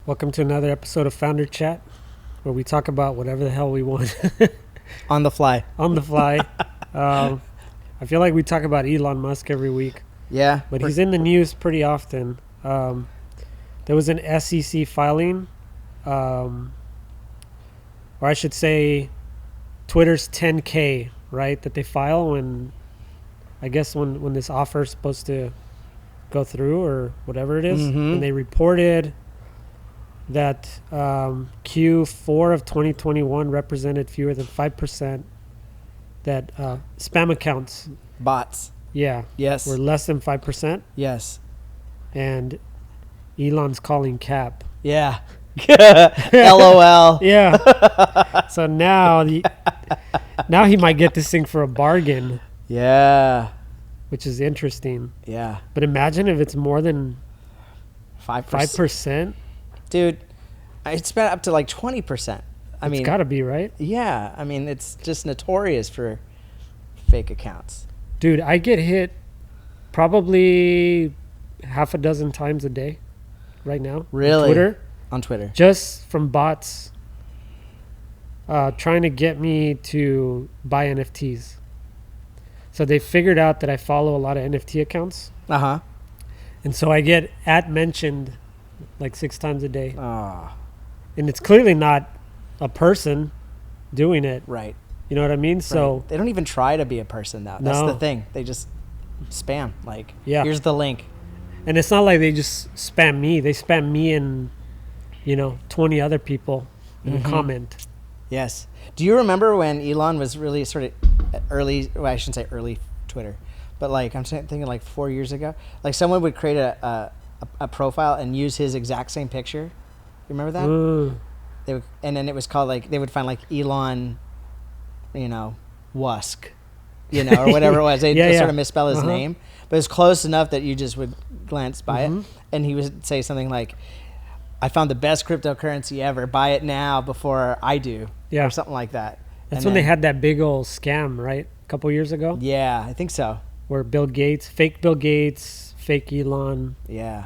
Welcome to another episode of Founder Chat, where we talk about whatever the hell we want On the fly. on the fly. I feel like we talk about Elon Musk every week, Yeah. but he's in the news pretty often. There was an SEC filing, or I should say Twitter's 10K, right, that they file when, I guess when this offer is supposed to go through or whatever it is. Mhm. And they reported that Q4 of 2021 represented fewer than 5%, that spam accounts, Bots. yeah, Yes. were less than 5%, Yes. and Elon's calling cap. Yeah. LOL. Yeah. So now now he might get this thing for a bargain, Yeah. which is interesting. Yeah. But imagine if it's more than 5%. 5%. Dude, it's been up to like 20%. It's got to be, right? Yeah. I mean, it's just notorious for fake accounts. Dude, I get hit probably half a dozen times a day right now. Really? On Twitter, On Twitter. just from bots trying to get me to buy NFTs. So they figured out that I follow a lot of NFT accounts. Uh-huh. And so I get mentioned like 6 times a day. Oh, And it's clearly not a person doing it. right. You know what I mean? Right. So They don't even try to be a person now. That's No. the thing. They just spam. Like, Yeah. here's the link. and it's not like they just spam me. They spam me and 20 other people in a Mhm. comment. Yes. Do you remember when Elon was really sort of early? Well, I shouldn't say early Twitter, but like I'm thinking like 4 years ago. Like someone would create a profile and use his exact same picture. You remember that? Mm. They would, and then it was called like they would find like Elon, Wusk, or whatever it was. They Yeah, just yeah. sort of misspell his Uh-huh. name, but it's close enough that you just would glance by Mhm. it, and he would say something like, "I found the best cryptocurrency ever. Buy it now before I do." Yeah. Or something like that. That's And when they then- had that big old scam, right? A couple years ago, Yeah, I think so. where fake Bill Gates, fake Elon Yeah.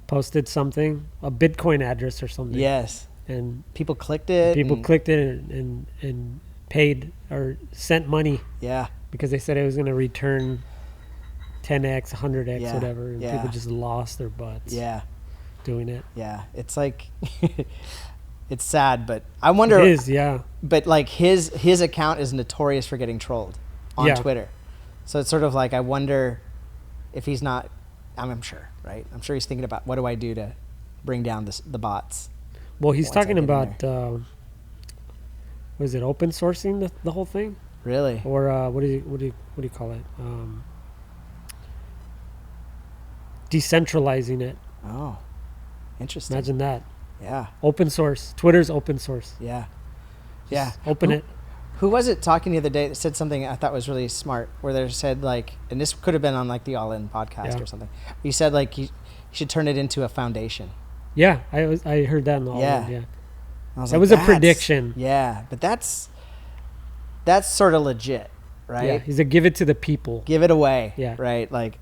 posted something, a Bitcoin address or something. Yes. And People clicked it. people and- clicked it and paid or sent money Yeah. because they said it was going to return 10x, 100x, Yeah, whatever. And yeah. people just lost their butts Yeah. doing it. Yeah. It's like, it's sad, but I wonder. It is, yeah. But like his account is notorious for getting trolled on Yeah. Twitter. So it's sort of like I wonder if he's not. I'm sure, right? I'm sure he's thinking about what do I do to bring down the bots. Well, he's Once I talking get in about, was it open sourcing the whole thing? Really? Or what do you call it? Decentralizing it. Oh, interesting. Imagine that. Yeah. Open source. Twitter's open source. Yeah. Yeah. Open Who- it. Who was it talking the other day that said something I thought was really smart, where they said like, and this could have been on like the All In podcast Yeah. or something. He said like you should turn it into a foundation. Yeah, I heard that in the Yeah. yeah. I was That like, was a "That's-" prediction. Yeah, but that's sort of legit, right? Yeah, he's a give it to the people. Give it away. Yeah. Right. Like,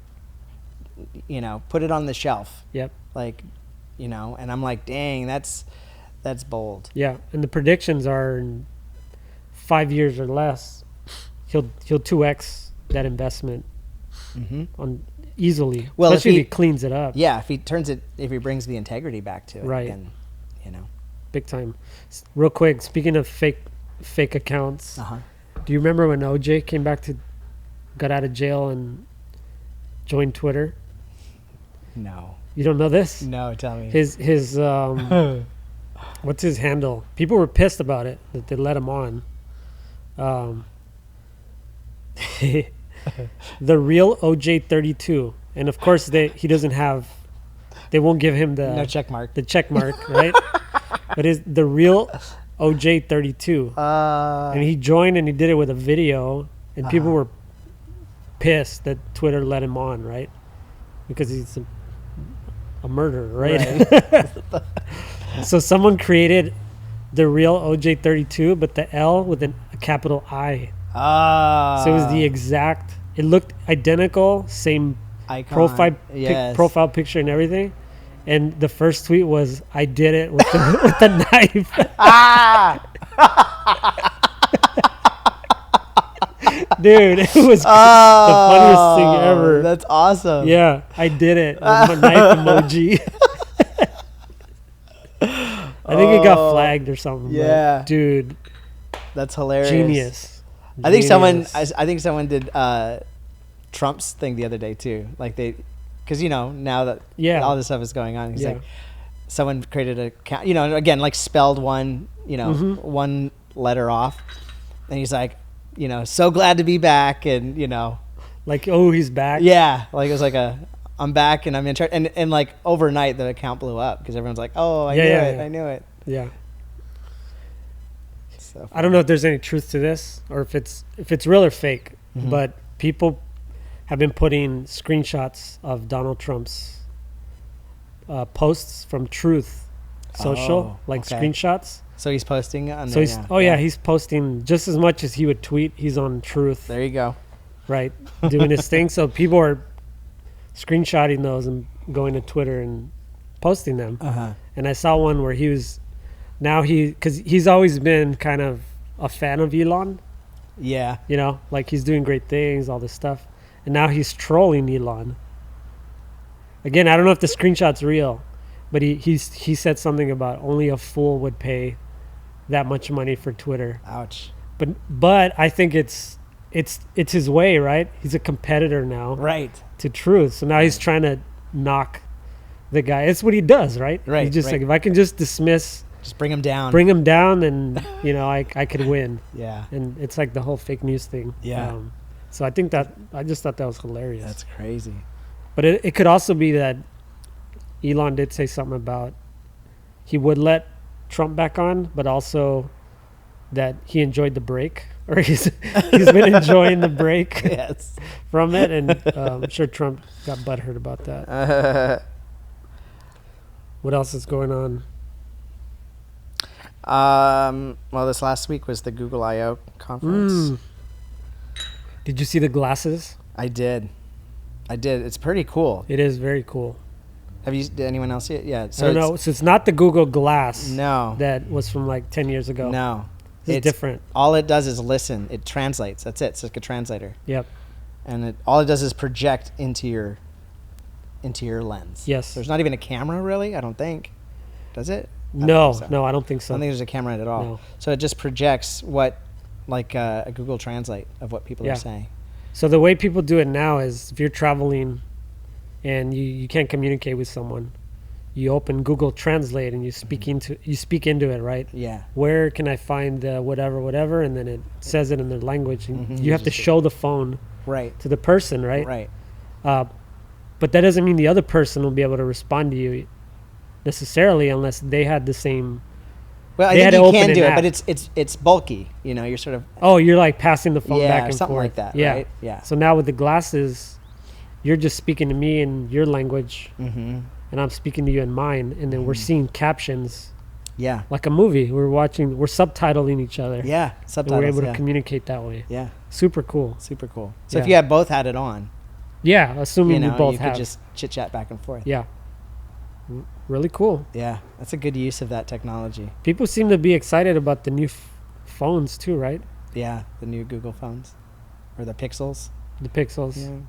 put it on the shelf. Yep. Like, and I'm like, dang, that's bold. Yeah, and the predictions are in 5 years or less, he'll 2x that investment Mm-hmm. on easily. Well, if especially if he- he cleans it up. Yeah. If he brings the integrity back to it, Right. then, Big time. Real quick, speaking of fake accounts, Uh-huh. do you remember when OJ got out of jail and joined Twitter? No. You don't know this? No, tell me. His what's his handle? People were pissed about it that they let him on. The real OJ32, and of course he doesn't have. They won't give him No check mark. the check mark, right? But is the real OJ32, and he joined and he did it with a video, and people were pissed that Twitter let him on, right? Because he's a murderer, right? So someone created the real OJ32, but the L with a capital I. So it was the exact. It looked identical, same icon. profile Yes. profile picture and everything, And the first tweet was, "I did it with the, with the knife." Dude, it was the funniest thing ever. That's awesome. Yeah, I did it. With my knife emoji. I think it got flagged or something. Yeah. But dude. That's hilarious. Genius. I think someone did Trump's thing the other day too. Like because now that all this stuff is going on, he's like, someone created a account, again, like spelled one, one letter off, and he's like, so glad to be back, and like, oh, he's back. Yeah, like it was like I'm back and I'm in charge, and like overnight the account blew up because everyone's like, oh, I knew it. Yeah. So I don't know if there's any truth to this or if it's real or fake, but people have been putting screenshots of Donald Trump's posts from Truth Social, screenshots. So he's posting on So there now. He's posting just as much as he would tweet. He's on Truth. There you go. Right, doing his thing. So people are screenshotting those and going to Twitter and posting them. And I saw one where he was, because he's always been kind of a fan of Elon. Yeah. Like he's doing great things, all this stuff. And now he's trolling Elon. Again, I don't know if the screenshot's real, but he said something about only a fool would pay that much money for Twitter. Ouch. But I think it's his way, right? He's a competitor now. Right. To Truth. So now he's trying to knock the guy. It's what he does, right? Right. He's just like, if I can just dismiss, just bring him down, and I could win. Yeah. And it's like the whole fake news thing. Yeah. So I just thought that was hilarious. That's crazy. But it could also be that Elon did say something about he would let Trump back on, but also that he enjoyed the break, or he's been enjoying the break from it, and I'm sure Trump got butthurt about that. What else is going on? Well, this last week was the Google I/O conference. Did you see the glasses? I did. It's pretty cool. It is very cool. Did anyone else see it? Yeah. So I don't know. So it's not the Google Glass. No. That was from like 10 years ago. No. It's different. All it does is listen. It translates. That's it. It's like a translator. Yep. And all it does is project into your lens. Yes. There's not even a camera, really, I don't think. Does it? No, I don't think so. I don't think there's a camera in it at all. No. So it just projects what, like a Google Translate of what people are saying. So the way people do it now is if you're traveling and you can't communicate with someone, you open Google Translate and you speak into it, right? Yeah. Where can I find the whatever, and then it says it in their language. And you have to show the phone to the person, right? Right. But that doesn't mean the other person will be able to respond to you necessarily unless they had the same. Well, I think you can do it, but it's bulky. You're sort of. Oh, you're like passing the phone back and forth. Something like that. Yeah. Right? Yeah. So now with the glasses, you're just speaking to me in your language, and I'm speaking to you in mine, and then we're seeing captions. Yeah. Like a movie. We're subtitling each other. Yeah. Subtitles. And we're able to communicate that way. Yeah. Super cool. Super cool. So if you had both had it on. Yeah, assuming you both you have. could just chit chat back and forth. Yeah. Really cool. Yeah, that's a good use of that technology. People seem to be excited about the new phones too, right? Yeah, the new Google phones, or the Pixels. The Pixels. Yeah.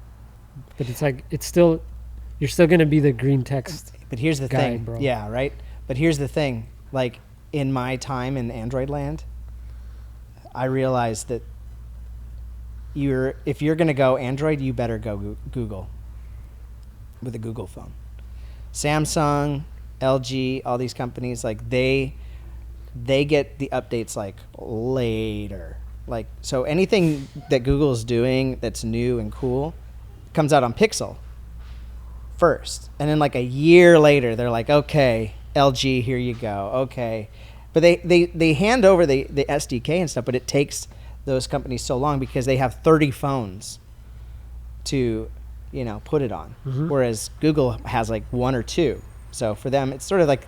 But it's like you're still gonna be the green text. But here's the thing, bro. Yeah, right. But here's the thing, like in my time in Android land, I realized that if you're gonna go Android, you better go Google with a Google phone. Samsung, LG, all these companies, like they get the updates like later. Like, so anything that Google's doing that's new and cool comes out on Pixel first. And then like a year later, they're like, okay, LG, here you go. Okay. But they hand over the SDK and stuff, but it takes those companies so long because they have 30 phones to put it on. Whereas Google has like one or two. So for them, it's sort of like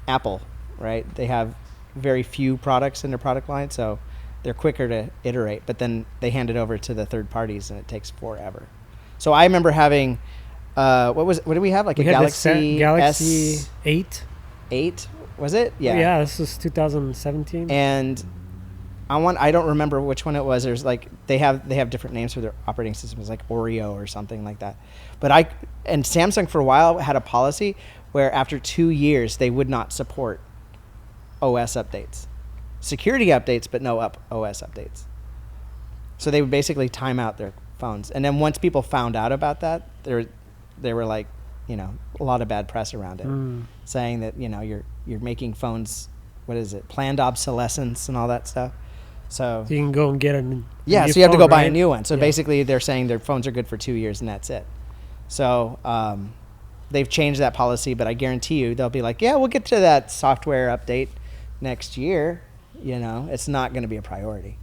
Apple, right? They have very few products in their product line, so they're quicker to iterate, but then they hand it over to the third parties and it takes forever. So I remember having What do we have? Like We a had this Galaxy S8. S8, was it? Yeah. Yeah, this was 2017. And I don't remember which one it was. There's like they have different names for their operating systems, like Oreo or something like that. But Samsung for a while had a policy where after 2 years they would not support OS updates, security updates, but no OS updates. So they would basically time out their phones. And then once people found out about that, there were like, a lot of bad press around it, saying that you're making phones, what is it, planned obsolescence and all that stuff. So you can go and get a new so you have to go buy a right? new one. So basically they're saying their phones are good for 2 years and that's it. So they've changed that policy, but I guarantee you they'll be like, yeah, we'll get to that software update next year. It's not going to be a priority.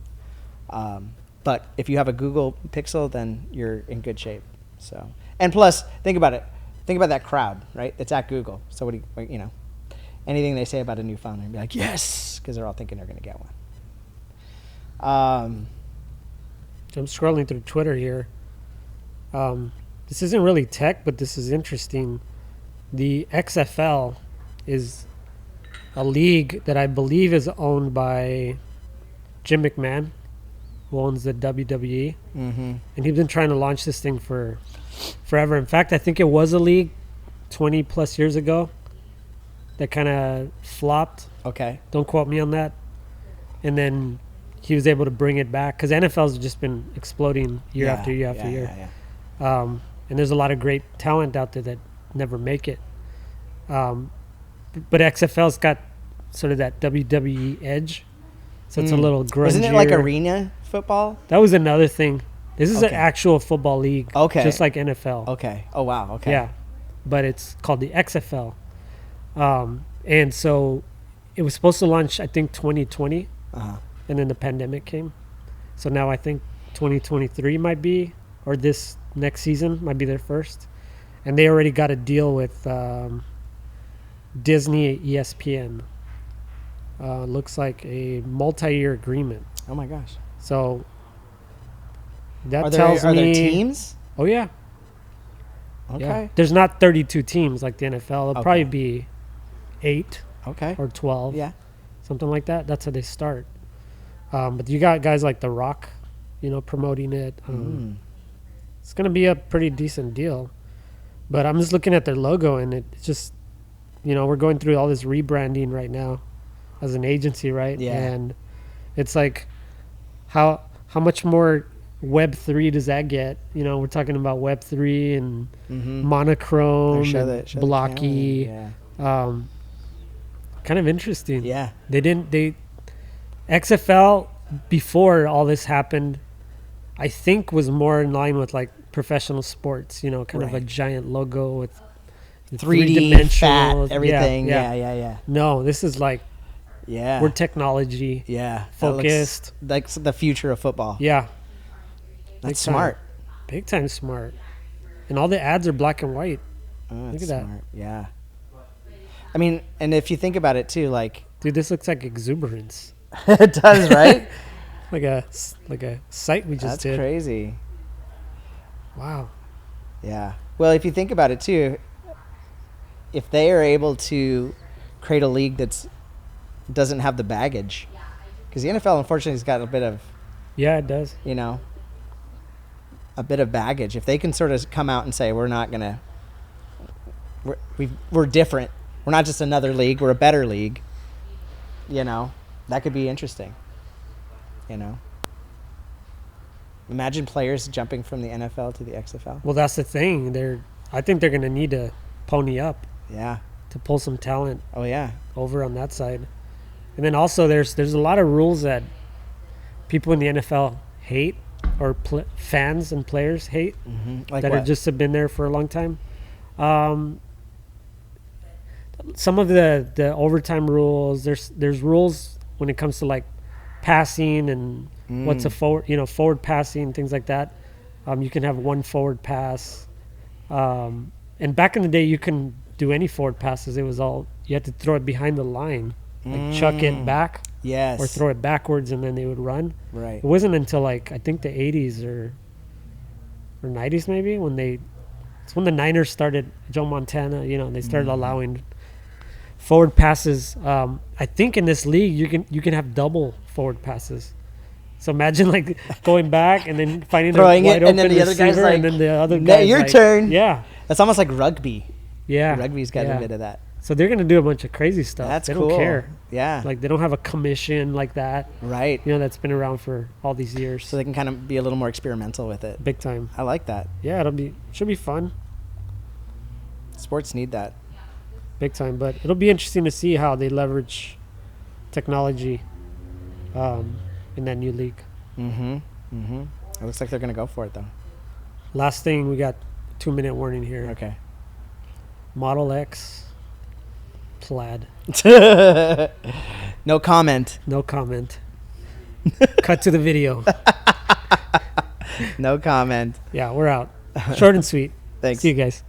But if you have a Google Pixel, then you're in good shape. So, and plus, think about it. Think about that crowd, right? It's at Google. So what do you anything they say about a new phone, they'd be like, yes, because they're all thinking they're going to get one. I'm scrolling through Twitter here. This isn't really tech, but this is interesting. The XFL is a league that I believe is owned by Jim McMahon, who owns the WWE. Mm-hmm. And he's been trying to launch this thing for forever. In fact, I think it was a league 20 plus years ago that kind of flopped. Okay. Don't quote me on that. And then he was able to bring it back because NFL's just been exploding year after year after year. Yeah. And there's a lot of great talent out there that never make it. But XFL's got sort of that WWE edge. So it's a little grungier. Isn't it like arena football? That was another thing. This is an actual football league. Okay. Just like NFL. Okay. Oh, wow. Okay. Yeah. But it's called the XFL. And so it was supposed to launch, I think, 2020. Uh-huh. And then the pandemic came. So now I think 2023 might be, or this next season might be their first. And they already got a deal with Disney ESPN. Looks like a multi-year agreement. Oh my gosh! So that tells me, are there teams? Oh yeah. Okay. Yeah. There's not 32 teams like the NFL. It'll probably be 8. Okay. Or 12. Yeah. Something like that. That's how they start. But you got guys like The Rock, promoting it. It's gonna be a pretty decent deal. But I'm just looking at their logo and it's just, we're going through all this rebranding right now as an agency, right? Yeah. And it's like, how much more Web3 does that get? We're talking about Web3 and monochrome, and blocky. Yeah. Kind of interesting. Yeah. XFL, before all this happened, I think was more in line with like professional sports, kind of a giant logo with 3D, fat, everything. Yeah. No, this is like, we're technology focused. Like the future of football. Yeah. That's smart. Big time smart. And all the ads are black and white. Oh, look at smart. that. Yeah. I mean, and if you think about it too, like... Dude, this looks like exuberance. It does, right? like a site we just did. That's crazy. Wow. Yeah. Well, if you think about it too, if they are able to create a league that doesn't have the baggage, because the NFL unfortunately has got a bit of... Yeah, it does. A bit of baggage. If they can sort of come out and say, we're not going to... We're different. We're not just another league. We're a better league. That could be interesting. Imagine players jumping from the NFL to the XFL. Well, that's the thing. I think they're going to need to pony up. Yeah. To pull some talent. Oh yeah. Over on that side, and then also there's a lot of rules that people in the NFL hate, or fans and players hate, like that what? are just have been there for a long time. Some of the overtime rules. There's rules when it comes to like passing and what's a forward passing, things like that. You can have one forward pass, and back in the day you can do any forward passes. It was all you had to throw it behind the line, like chuck it back, yes, or throw it backwards, and then they would run. Right. It wasn't until like I think the 80s or 90s maybe when they It's when the Niners started, Joe Montana, they started allowing forward passes. I think in this league you can have double forward passes. So imagine like going back and then finding throwing a wide it, and then open the other guy's receiver, like, and then the other guy's your like, turn. Yeah, That's almost like rugby. yeah. Rugby's got a bit of that. So they're gonna do a bunch of crazy stuff. That's they cool. don't care. Yeah. Like they don't have a commission like that. Right. That's been around for all these years. So they can kind of be a little more experimental with it. Big time. I like that. Yeah, should be fun. Sports need that. Big time. But it'll be interesting to see how they leverage technology in that new league. It looks like they're going to go for it, though. Last thing, we got 2-minute warning here. Okay. Model X plaid. No comment. No comment. Cut to the video. No comment. Yeah, we're out. Short and sweet. Thanks. See you guys.